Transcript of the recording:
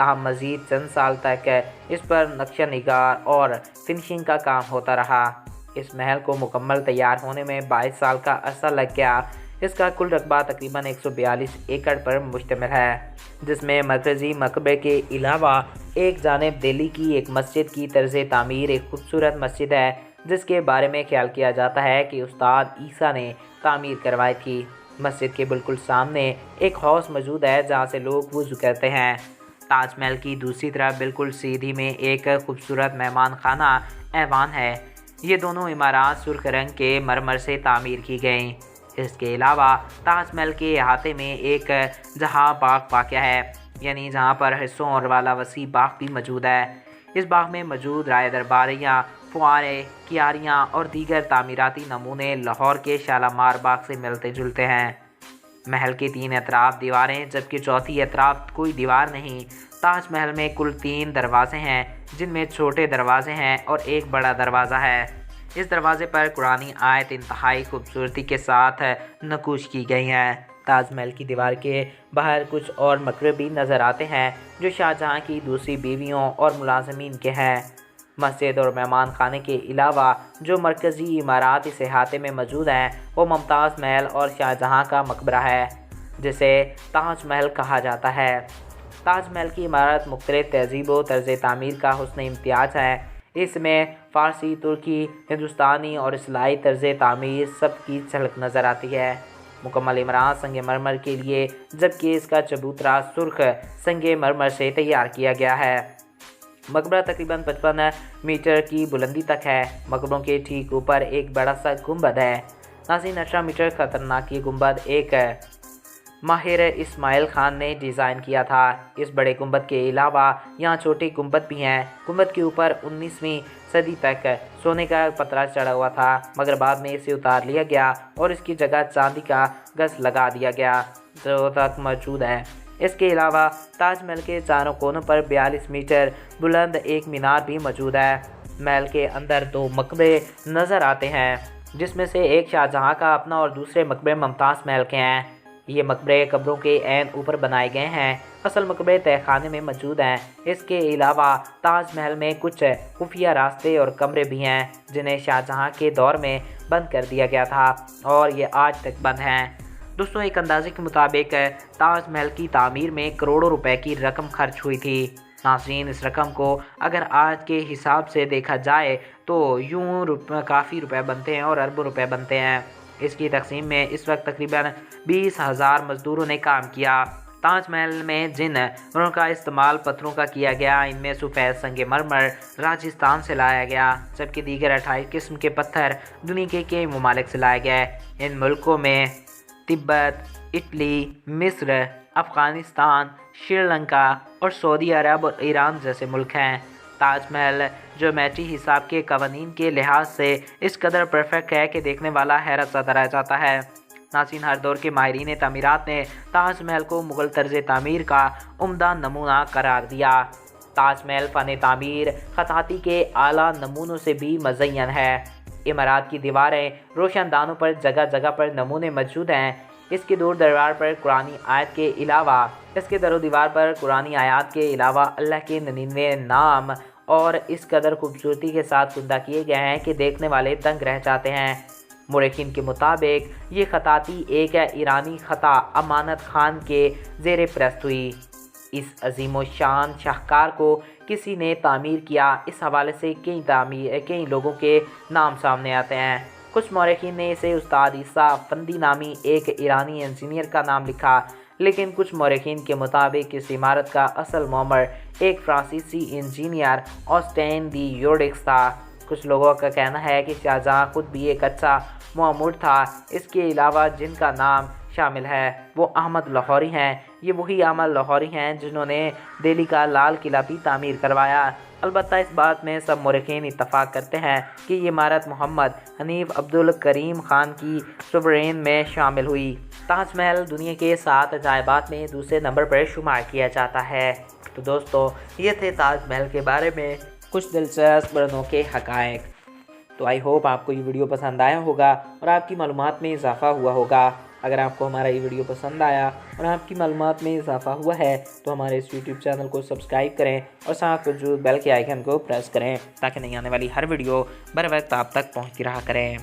تاہم مزید چند سال تک اس پر نقشہ نگار اور فنشنگ کا کام ہوتا رہا۔ اس محل کو مکمل تیار ہونے میں 22 سال کا عرصہ لگ گیا۔ اس کا کل رقبہ تقریباً 142 ایکڑ پر مشتمل ہے، جس میں مرکزی مقبرے کے علاوہ ایک جانب دہلی کی ایک مسجد کی طرز تعمیر ایک خوبصورت مسجد ہے، جس کے بارے میں خیال کیا جاتا ہے کہ استاد عیسیٰ نے تعمیر کروائی تھی۔ مسجد کے بالکل سامنے ایک حوض موجود ہے جہاں سے لوگ وضو کرتے ہیں۔ تاج محل کی دوسری طرف بالکل سیدھی میں ایک خوبصورت مہمان خانہ ایوان ہے۔ یہ دونوں عمارات سرخ رنگ کے مرمر سے تعمیر کی گئیں۔ اس کے علاوہ تاج محل کے احاطے میں ایک جہاں باغ واقع ہے، یعنی جہاں پر حصوں اور والا وسیع باغ بھی موجود ہے۔ اس باغ میں موجود رائے درباریاں، فوارے، کیاریاں اور دیگر تعمیراتی نمونے لاہور کے شالامار باغ سے ملتے جلتے ہیں۔ محل کے 3 اطراف دیواریں جبکہ چوتھی اطراف کوئی دیوار نہیں۔ تاج محل میں کل 3 دروازے ہیں، جن میں چھوٹے دروازے ہیں اور ایک بڑا دروازہ ہے۔ اس دروازے پر قرآنی آیت انتہائی خوبصورتی کے ساتھ نقوش کی گئی ہیں۔ تاج محل کی دیوار کے باہر کچھ اور مقبرے بھی نظر آتے ہیں جو شاہجہاں کی دوسری بیویوں اور ملازمین کے ہیں۔ مسجد اور مہمان خانے کے علاوہ جو مرکزی عمارات اس احاطے میں موجود ہیں وہ ممتاز محل اور شاہجہاں کا مقبرہ ہے، جسے تاج محل کہا جاتا ہے۔ تاج محل کی عمارت مختلف تہذیب و طرز تعمیر کا حسن امتیاز ہے۔ اس میں فارسی، ترکی، ہندوستانی اور اصلاحی طرز تعمیر سب کی جھلک نظر آتی ہے۔ مکمل عمارت سنگ مرمر کے لیے جبکہ اس کا چبوترا سرخ سنگ مرمر سے تیار کیا گیا ہے۔ مقبرہ تقریباً 55 میٹر کی بلندی تک ہے۔ مقبروں کے ٹھیک اوپر ایک بڑا سا گنبد ہے۔ ناظرین، 18 میٹر خطرناک یہ گنبد ایک ماہر اسماعیل خان نے ڈیزائن کیا تھا۔ اس بڑے گنبد کے علاوہ یہاں چھوٹے گنبد بھی ہیں۔ گنبد کے اوپر 19ویں صدی تک سونے کا پترا چڑھا ہوا تھا، مگر بعد میں اسے اتار لیا گیا اور اس کی جگہ چاندی کا گز لگا دیا گیا جو تک موجود ہے۔ اس کے علاوہ تاج محل کے چاروں کونوں پر 42 میٹر بلند ایک مینار بھی موجود ہے۔ محل کے اندر 2 مقبرے نظر آتے ہیں، جس میں سے ایک شاہجہاں کا اپنا اور دوسرے مقبرے ممتاز محل کے ہیں۔ یہ مقبرے قبروں کے عین اوپر بنائے گئے ہیں۔ اصل مقبرے تہہ خانے میں موجود ہیں۔ اس کے علاوہ تاج محل میں کچھ خفیہ راستے اور کمرے بھی ہیں جنہیں شاہجہاں کے دور میں بند کر دیا گیا تھا اور یہ آج تک بند ہیں۔ دوستوں، ایک اندازے کے مطابق تاج محل کی تعمیر میں کروڑوں روپے کی رقم خرچ ہوئی تھی۔ ناظرین، اس رقم کو اگر آج کے حساب سے دیکھا جائے تو یوں کافی روپے بنتے ہیں اور اربوں روپے بنتے ہیں۔ اس کی تقسیم میں اس وقت تقریباً 20,000 مزدوروں نے کام کیا۔ تاج محل میں جن رنگوں کا استعمال پتھروں کا کیا گیا، ان میں سفید سنگ مرمر راجستھان سے لایا گیا، جبکہ دیگر 28 قسم کے پتھر دنیا کے کئی ممالک سے لائے گئے۔ ان ملکوں میں تبت، اٹلی، مصر، افغانستان، سری لنکا اور سعودی عرب اور ایران جیسے ملک ہیں۔ تاج محل جیومیٹری حساب کے قوانین کے لحاظ سے اس قدر پرفیکٹ ہے کہ دیکھنے والا حیرت زدہ رہ جاتا ہے۔ ناظرین، ہر دور کے ماہرین تعمیرات نے تاج محل کو مغل طرز تعمیر کا عمدہ نمونہ قرار دیا۔ تاج محل فن تعمیر خطاطی کے اعلیٰ نمونوں سے بھی مزین ہے۔ عمارات کی دیواریں روشن دانوں پر جگہ جگہ پر نمونے موجود ہیں۔ اس کی دور دیوار پر قرآنی آیت کے علاوہ در و دیوار پر قرآنی آیات کے علاوہ اللہ کے 99 نام اور اس قدر خوبصورتی کے ساتھ کندہ کیے گئے ہیں کہ دیکھنے والے دنگ رہ جاتے ہیں۔ مورخین کے مطابق یہ خطاطی ایک ایرانی خطا امانت خان کے زیر پرست ہوئی۔ اس عظیم و شان شاہکار کو کسی نے تعمیر کیا، اس حوالے سے کئی لوگوں کے نام سامنے آتے ہیں۔ کچھ مورخین نے اسے استاد عیسیٰ افندی نامی ایک ایرانی انجینئر کا نام لکھا، لیکن کچھ مورخین کے مطابق اس عمارت کا اصل معمر ایک فرانسیسی انجینئر آسٹین دی یورڈکس تھا۔ کچھ لوگوں کا کہنا ہے کہ شاہجہاں خود بھی ایک اچھا معمر تھا۔ اس کے علاوہ جن کا نام شامل ہے وہ احمد لاہوری ہیں۔ یہ وہی احمد لاہوری ہیں جنہوں نے دہلی کا لال قلعہ بھی تعمیر کروایا۔ البتہ اس بات میں سب مورخین اتفاق کرتے ہیں کہ یہ عمارت محمد حنیف عبد الکریم خان کی سوورین میں شامل ہوئی۔ تاج محل دنیا کے 7 عجائبات میں دوسرے نمبر پر شمار کیا جاتا ہے۔ تو دوستو، یہ تھے تاج محل کے بارے میں کچھ دلچسپ اور انوکھے حقائق۔ تو آئی ہوپ آپ کو یہ ویڈیو پسند آیا ہوگا اور آپ کی معلومات میں اضافہ ہوا ہوگا۔ اگر آپ کو ہمارا یہ ویڈیو پسند آیا اور آپ کی معلومات میں اضافہ ہوا ہے تو ہمارے اس یوٹیوب چینل کو سبسکرائب کریں اور ساتھ جو بیل کے آئیکن کو پریس کریں تاکہ نئی آنے والی ہر ویڈیو بر وقت آپ تک پہنچتی رہا کریں۔